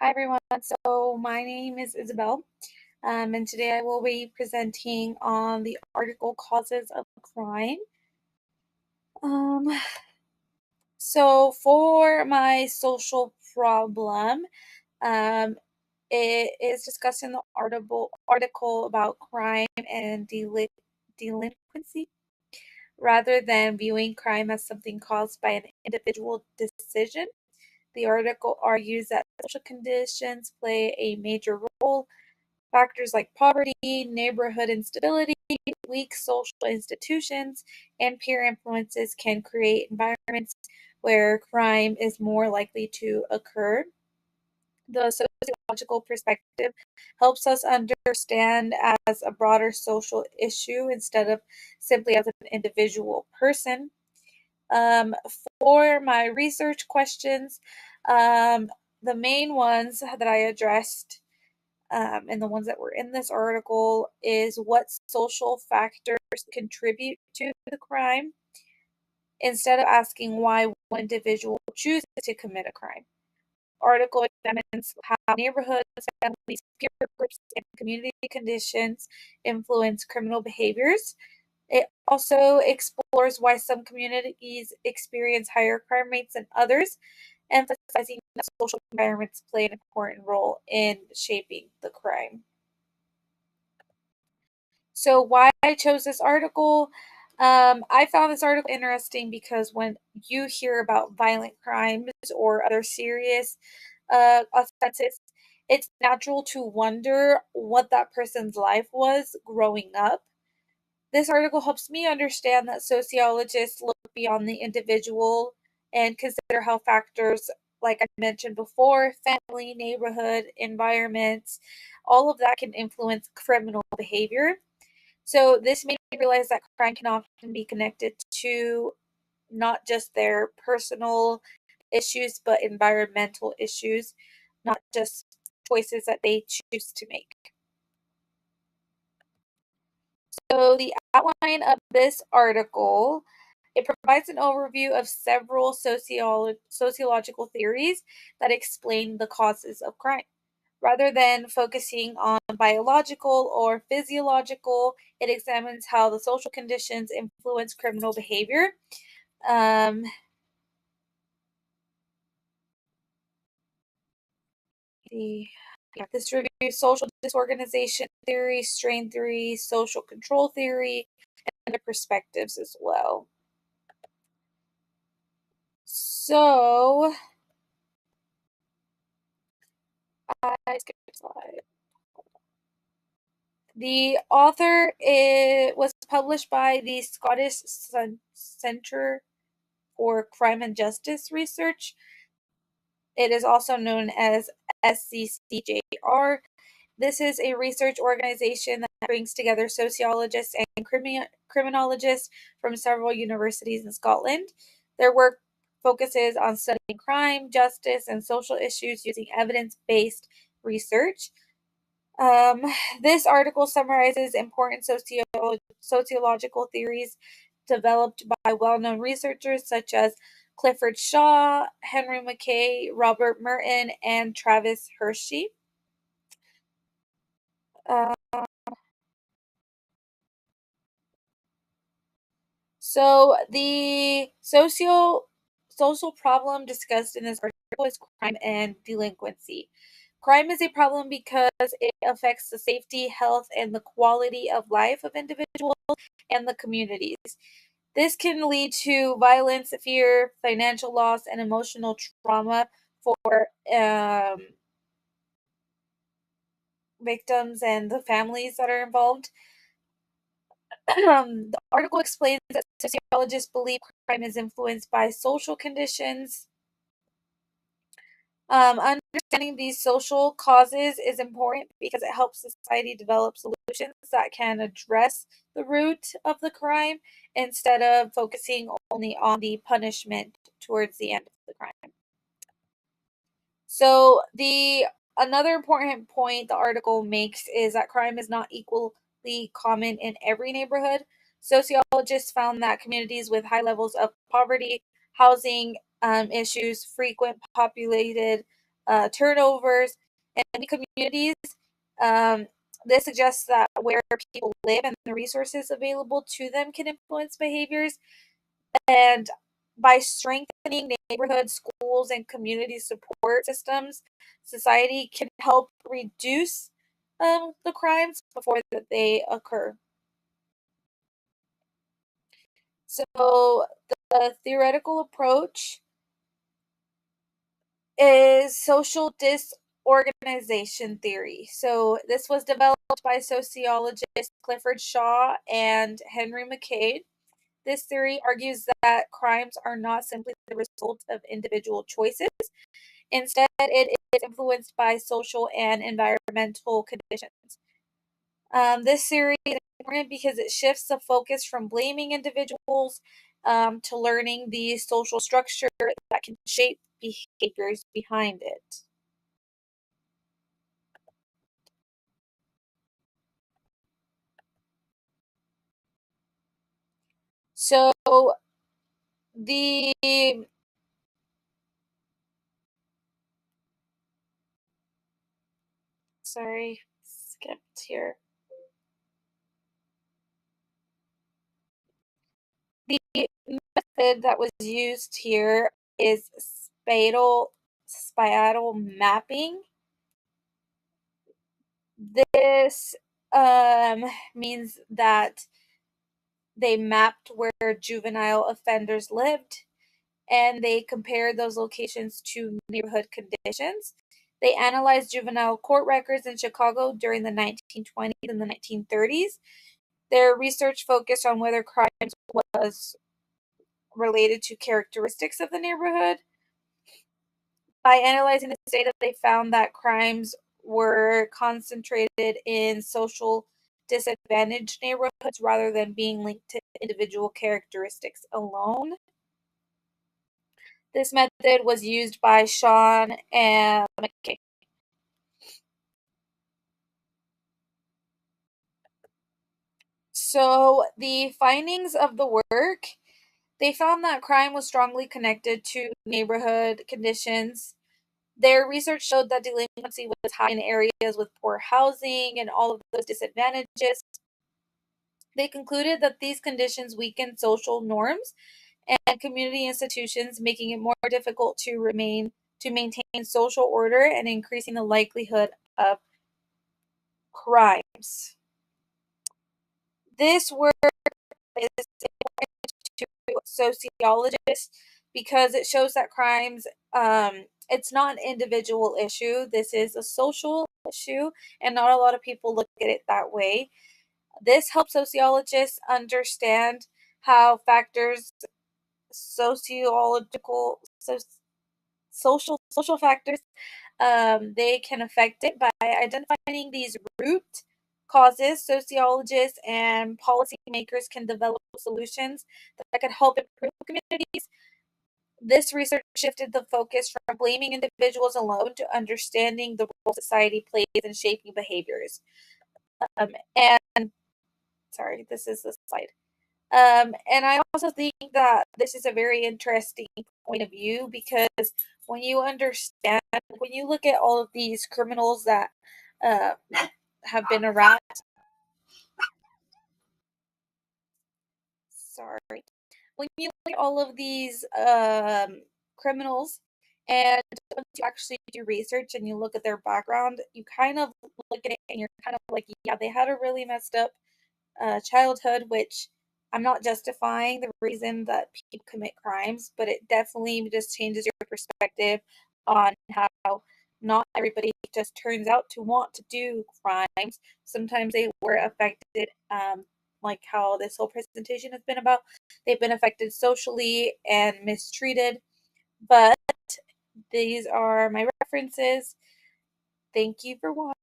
Hi everyone. So my name is Isabel, and today I will be presenting on the article Causes of Crime. Um, so for my social problem, um, it is discussed in the article about crime and delinquency, rather than viewing crime as something caused by an individual decision. The article argues that social conditions play a major role. Factors like poverty, neighborhood instability, weak social institutions, and peer influences can create environments where crime is more likely to occur. The sociological perspective helps us understand as a broader social issue instead of simply as an individual person. Um, for my research questions, um, the main ones that I addressed and the ones that were in this article is what social factors contribute to the crime instead of asking why one individual chooses to commit a crime. Article examines how neighborhoods, families, peer groups, and community conditions influence criminal behaviors. It also explores why some communities experience higher crime rates than others, emphasizing that social environments play an important role in shaping the crime. So, why I chose this article? I found this article interesting because when you hear about violent crimes or other serious offenses, it's natural to wonder what that person's life was growing up. This article helps me understand that sociologists look beyond the individual and consider how factors, like I mentioned before, family, neighborhood, environments, all of that can influence criminal behavior. So this made me realize that crime can often be connected to not just their personal issues, but environmental issues, not just choices that they choose to make. So the outline of this article, it provides an overview of several sociological theories that explain the causes of crime. Rather than focusing on biological or physiological, it examines how the social conditions influence criminal behavior. Um, the this reviews social disorganization theory, strain theory, social control theory, and other perspectives as well. So, I skipped a slide. The author was published by the Scottish Centre for Crime and Justice Research. It is also known as SCCJR. This is a research organization that brings together sociologists and criminologists from several universities in Scotland. Their work focuses on studying crime, justice, and social issues using evidence-based research. Um, this article summarizes important sociological theories developed by well-known researchers such as Clifford Shaw, Henry McKay, Robert Merton, and Travis Hershey. Uh, so the social problem discussed in this article is crime and delinquency. Crime is a problem because it affects the safety, health, and the quality of life of individuals and the communities. This can lead to violence, fear, financial loss, and emotional trauma for victims and the families that are involved. The article explains that sociologists believe crime is influenced by social conditions. Understanding these social causes is important because it helps society develop solutions that can address the root of the crime instead of focusing only on the punishment towards the end of the crime. So the another important point the article makes is that crime is not equally common in every neighborhood. Sociologists found that communities with high levels of poverty, housing issues, frequent populated turnovers, and communities. Um, this suggests that where people live and the resources available to them can influence behaviors. And by strengthening neighborhood schools and community support systems, society can help reduce the crimes before that they occur. So the theoretical approach is social disorganization theory. So this was developed by sociologists Clifford Shaw and Henry McCabe. This theory argues that crimes are not simply the result of individual choices. Instead, it is influenced by social and environmental conditions. This theory is important because it shifts the focus from blaming individuals to learning the social structure that can shape behaviors behind it. So the sorry, skipped here. The method that was used here is spatial mapping. This means that they mapped where juvenile offenders lived and they compared those locations to neighborhood conditions. They analyzed juvenile court records in Chicago during the 1920s and the 1930s. Their research focused on whether crimes was related to characteristics of the neighborhood. By analyzing this data, they found that crimes were concentrated in social disadvantaged neighborhoods rather than being linked to individual characteristics alone. This method was used by Sean and McKay. So the findings of the work, they found that crime was strongly connected to neighborhood conditions. Their research showed that delinquency was high in areas with poor housing and all of those disadvantages. They concluded that these conditions weakened social norms and community institutions, making it more difficult to maintain social order and increasing the likelihood of crimes. This work is important to sociologists because it shows that crimes, it's not an individual issue. This is a social issue, and not a lot of people look at it that way. This helps sociologists understand how factors, sociological, so, social factors, they can affect it. By identifying these root causes, sociologists and policymakers can develop solutions that could help improve communities. This research shifted the focus from blaming individuals alone to understanding the role society plays in shaping behaviors. And sorry, this is the slide. And I also think that this is a very interesting point of view because when you understand, when you look at all of these criminals that uh, have been around, sorry, when you look at all of these criminals and once you actually do research and you look at their background, you kind of look at it and you're kind of like, yeah, they had a really messed up childhood, which I'm not justifying the reason that people commit crimes, but it definitely just changes your perspective on how not everybody just turns out to want to do crimes. Sometimes they were affected, like how this whole presentation has been about. They've been affected socially and mistreated, but these are my references. Thank you for watching.